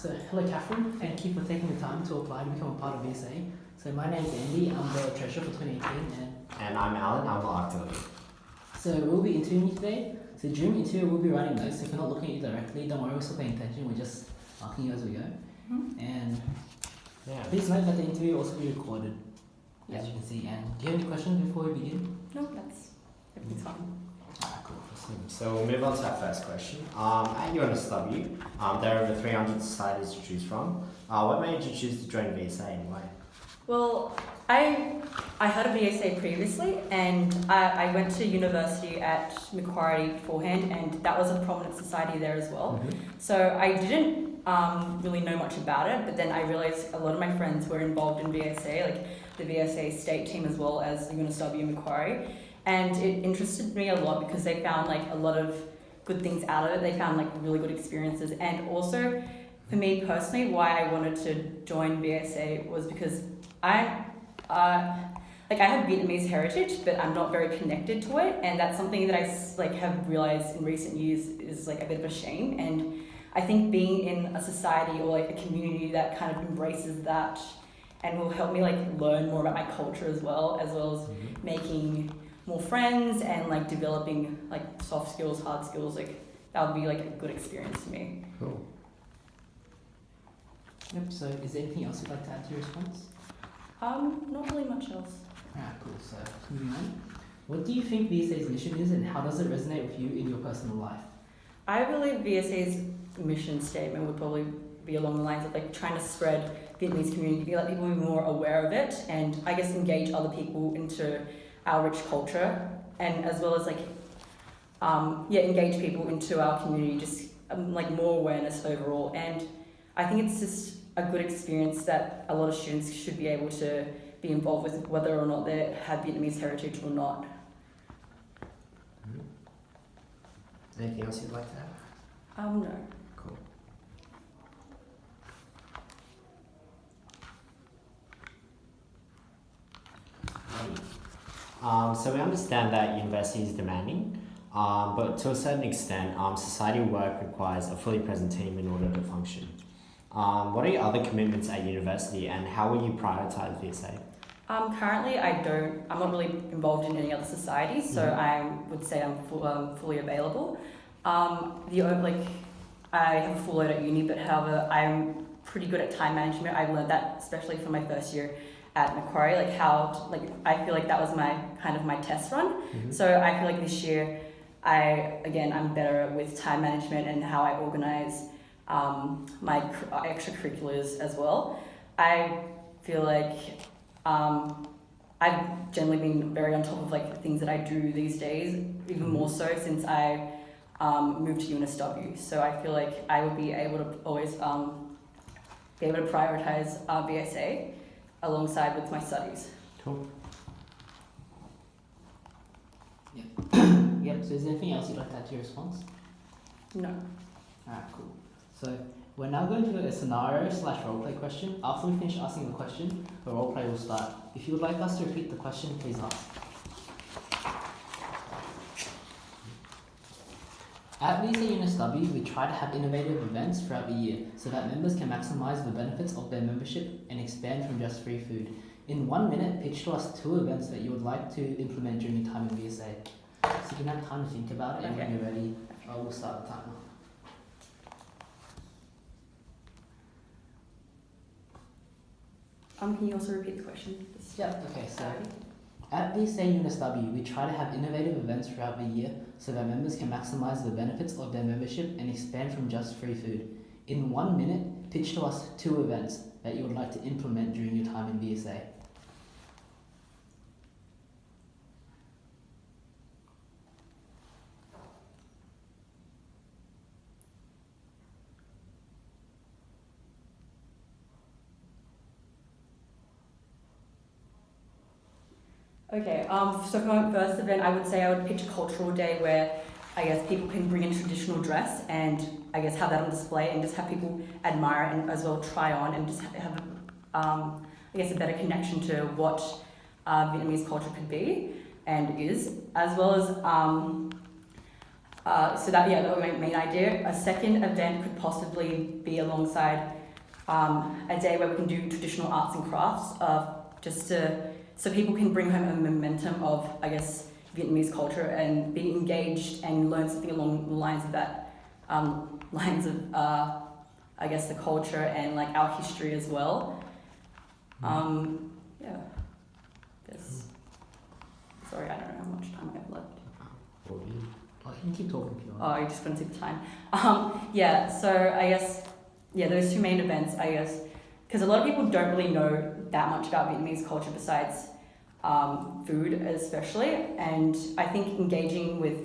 So, hello Catherine, thank you for taking the time to apply to become a part of VSA. So my name's Andy, I'm the treasurer for 2018 And I'm Alan, I'm the auxiliary. so we'll be interviewing you today. So during the interview we'll be writing notes, so if we're not looking at you directly, don't worry, we're still paying attention, we're just marking you as we go. And Yeah. please note that the interview will also be recorded, as you can see. And do you have any questions before we begin? No, everything's fine. Alright, cool. So we'll move on to our first question. At UNSW, there are over 300 societies to choose from. What made you choose to join VSA and why? Well, I had a VSA previously, and I went to university at Macquarie beforehand, and that was a prominent society there as well. So I didn't really know much about it, but then I realised a lot of my friends were involved in VSA, like the VSA state team as well as the UNSW and Macquarie, and it interested me a lot because they found like a lot of good things out of it. They found like really good experiences, and also for me personally, why I wanted to join VSA was because I have Vietnamese heritage, but I'm not very connected to it, and that's something that I have realized in recent years is like a bit of a shame. And I think being in a society or like a community that kind of embraces that and will help me like learn more about my culture as well as making more friends and like developing like soft skills, hard skills, like that would be like a good experience to me. Cool. Yep, so is there anything else you'd like to add to your response? Not really much else. Alright, cool. So moving on. What do you think VSA's mission is and how does it resonate with you in your personal life? I believe VSA's mission statement would probably be along the lines of like trying to spread Vietnamese community, let people be more aware of it, and I guess engage other people into our rich culture, and as well as engage people into our community, just more awareness overall. And I think it's just a good experience that a lot of students should be able to be involved with, whether or not they have Vietnamese heritage or not. Anything else you'd like to add? No. Cool. So we understand that university is demanding, but to a certain extent, society work requires a fully present team in order to function. What are your other commitments at university and how will you prioritize VSA? Currently, I'm not really involved in any other societies, so I would say I'm fully available. I have a full load at uni, but however, I'm pretty good at time management. I learned that especially from my first year at Macquarie, I feel like that was my test run. So I feel like this year, I'm better with time management and how I organize my extracurriculars as well. I feel like I've generally been very on top of the things that I do these days, even more so since I moved to UNSW. So I feel like I would be able to always be able to prioritize VSA alongside with my studies. Cool. Yep, so is there anything else you'd like to add to your response? No. Alright, cool. So we're now going to do a scenario / roleplay question. After we finish asking the question, the roleplay will start. If you would like us to repeat the question, please ask. At VSA UNSW, we try to have innovative events throughout the year so that members can maximize the benefits of their membership and expand from just free food. In 1 minute, pitch to us 2 events that you would like to implement during your time in VSA. So you can have time to think about it, and when you're ready, we'll start the timer. Can you also repeat the question? Yep, okay, so at VSA UNSW, we try to have innovative events throughout the year so that members can maximize the benefits of their membership and expand from just free food. In 1 minute, pitch to us 2 events that you would like to implement during your time in VSA. Okay, so for my first event, I would say I would pitch a cultural day where I guess people can bring in traditional dress and I guess have that on display and just have people admire it and as well try on and just have a better connection to what Vietnamese culture could be and is, as well as So that was my main idea. A second event could possibly be alongside a day where we can do traditional arts and crafts, so people can bring home a momentum of, I guess, Vietnamese culture and be engaged and learn something along the lines of that, I guess, the culture and like our history as well. Yeah. Yes. Sorry, I don't know how much time I have left. Oh, you can keep talking if you want. Oh, you just want to take the time. Yeah, so I guess, those two main events, I guess, because a lot of people don't really know that much about Vietnamese culture besides food especially, and I think engaging with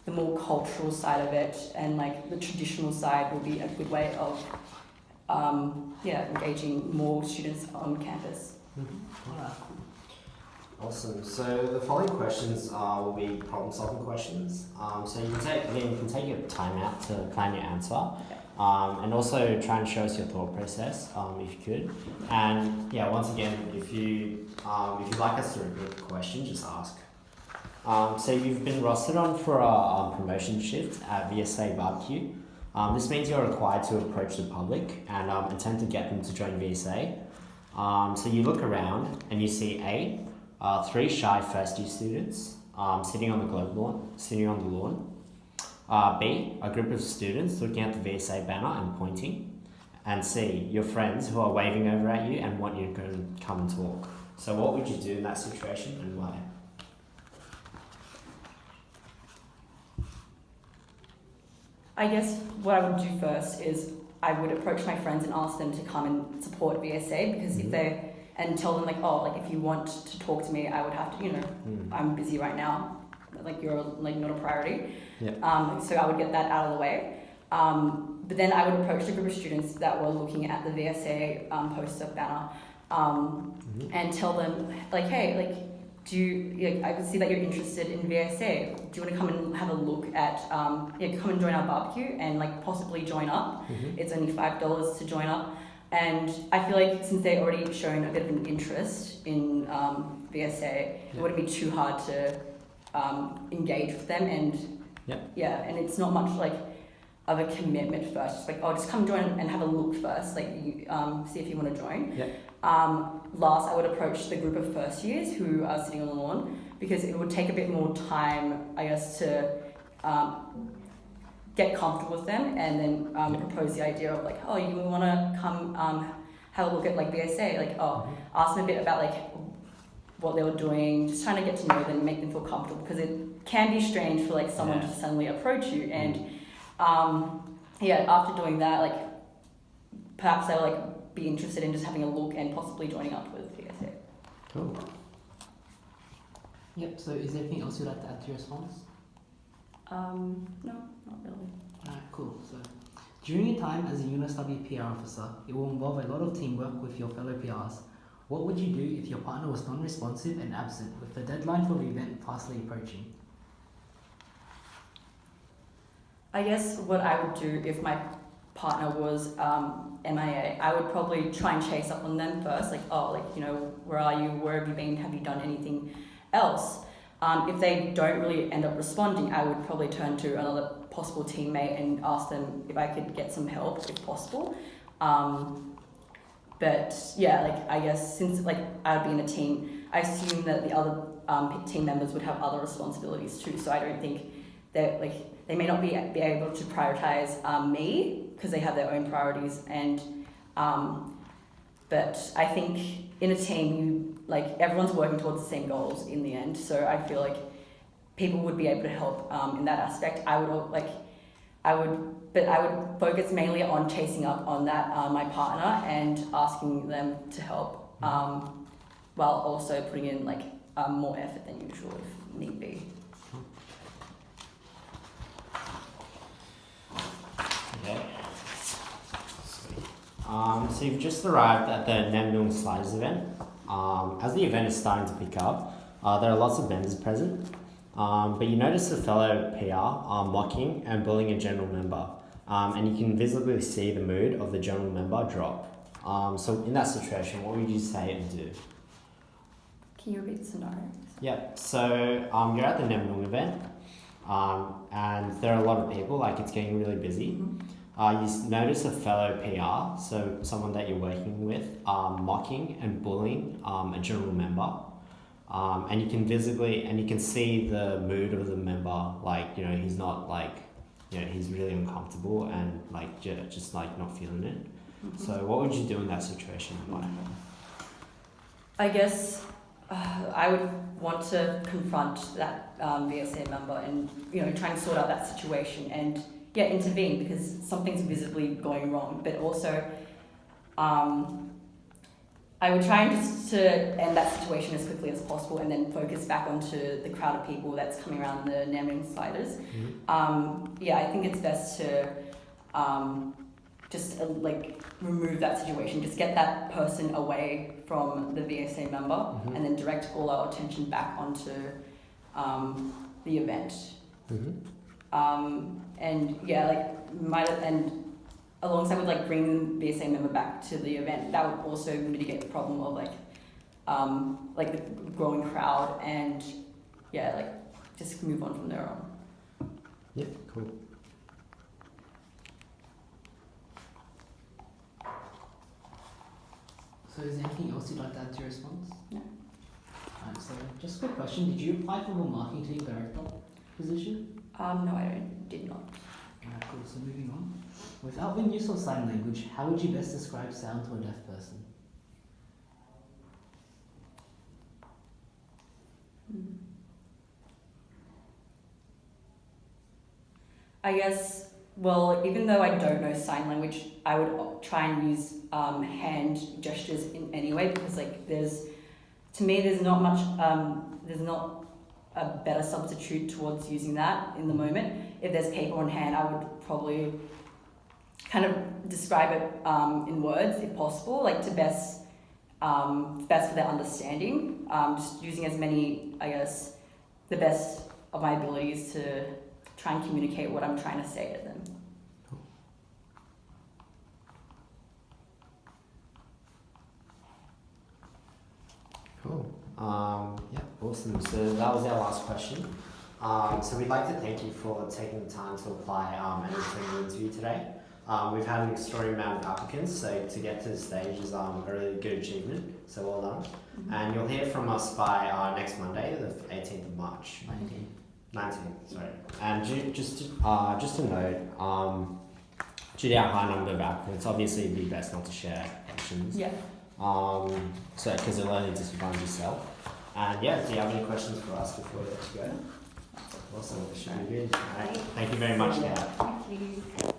the more cultural side of it and like the traditional side will be a good way of engaging more students on campus. Alright. Awesome. So the following questions will be problem-solving questions. So you can take your time out to plan your answer, and also try and show us your thought process, if you could. And once again, if you'd like us to repeat the question, just ask. So you've been rostered on for a promotion shift at VSA Barbecue. This means you're required to approach the public and attempt to get them to join VSA. So you look around and you see three shy first year students sitting on the lawn. B, a group of students looking at the VSA banner and pointing. And C, your friends who are waving over at you and want you to come and talk. So what would you do in that situation and why? I guess what I would do first is I would approach my friends and ask them to come and support VSA, because and tell them if you want to talk to me, I would have to, I'm busy right now, you're not a priority. So I would get that out of the way. But then I would approach the group of students that were looking at the VSA poster banner and tell them hey, I can see that you're interested in VSA. Do you want to come and have a look at, come and join our barbecue and possibly join up? It's only $5 to join up. And I feel like since they already shown a bit of an interest in VSA, it wouldn't be too hard to engage with them. And and it's not much of a commitment first. Just just come join and have a look first, see if you want to join. Last, I would approach the group of first years who are sitting on the lawn, because it would take a bit more time, I guess, to get comfortable with them, and then propose the idea of you want to come have a look at VSA, ask them a bit about what they were doing, just trying to get to know them and make them feel comfortable, because it can be strange for someone to suddenly approach you, and after doing that, perhaps they'll be interested in just having a look and possibly joining up with VSA. Cool. Yep, so is there anything else you'd like to add to your response? No, not really. Alright, cool. So, during your time as a UNSW PR officer, it will involve a lot of teamwork with your fellow PRs. What would you do if your partner was non-responsive and absent, with the deadline for the event fastly approaching? I guess what I would do if my partner was MIA, I would probably try and chase up on them first, where are you, where have you been, have you done anything else? If they don't really end up responding, I would probably turn to another possible teammate and ask them if I could get some help, if possible. But I guess since I would be in a team, I assume that the other team members would have other responsibilities too. So I don't think that they may not be able to prioritize me, because they have their own priorities, and but I think in a team everyone's working towards the same goals in the end. So I feel people would be able to help in that aspect. I would focus mainly on chasing up on that my partner and asking them to help, while also putting in more effort than usual if need be. Okay. Sweet. So you've just arrived at the Nam Nung Sliders event. As the event is starting to pick up, there are lots of members present, but you notice a fellow PR mocking and bullying a general member, and you can visibly see the mood of the general member drop. So in that situation, what would you say and do? Can you repeat the scenario? Yep. So you're at the Nam Nung event. and there are a lot of people, like it's getting really busy. Notice a fellow PR, so someone that you're working with, mocking and bullying a general member. And you can see the mood of the member, like, you know, he's not like, you know, he's really uncomfortable and like just like not feeling it. So what would you do in that situation? I guess I would want to confront that VSA member and, you know, try and sort out that situation and intervene because something's visibly going wrong. But also, I would try and just to end that situation as quickly as possible and then focus back onto the crowd of people that's coming around the Naming Sliders. I think it's best to just like remove that situation, just get that person away from the VSA member and then direct all our attention back onto the event. And alongside with like bringing the VSA member back to the event, that would also mitigate the problem of like the growing crowd and just move on from there on. Yeah, cool. So is there anything else you'd like to add to your response? No. So just a quick question, did you apply for the marketing team director position? No, I did not. Alright, cool, so moving on. Without the use of sign language, how would you best describe sound to a deaf person? I guess, well, even though I don't know sign language, I would try and use hand gestures in any way because there's not a better substitute towards using that in the moment. If there's paper on hand, I would probably kind of describe it in words if possible, like to best for their understanding. Just using as many, I guess, the best of my abilities to try and communicate what I'm trying to say to them. Cool. Awesome. So that was our last question. So we'd like to thank you for taking the time to apply and attend the interview today. We've had an extraordinary amount of applicants, so to get to the stage is a really good achievement. So well done. And you'll hear from us by next Monday, the 18th of March. 19th, sorry. And just to note, due to our high number of applicants, obviously it'd be best not to share options. Yeah. So because it'll only disadvantage yourself. And do you have any questions for us before we let you go? Awesome, that should be good. All right. Thank you very much, Gail. Thank you.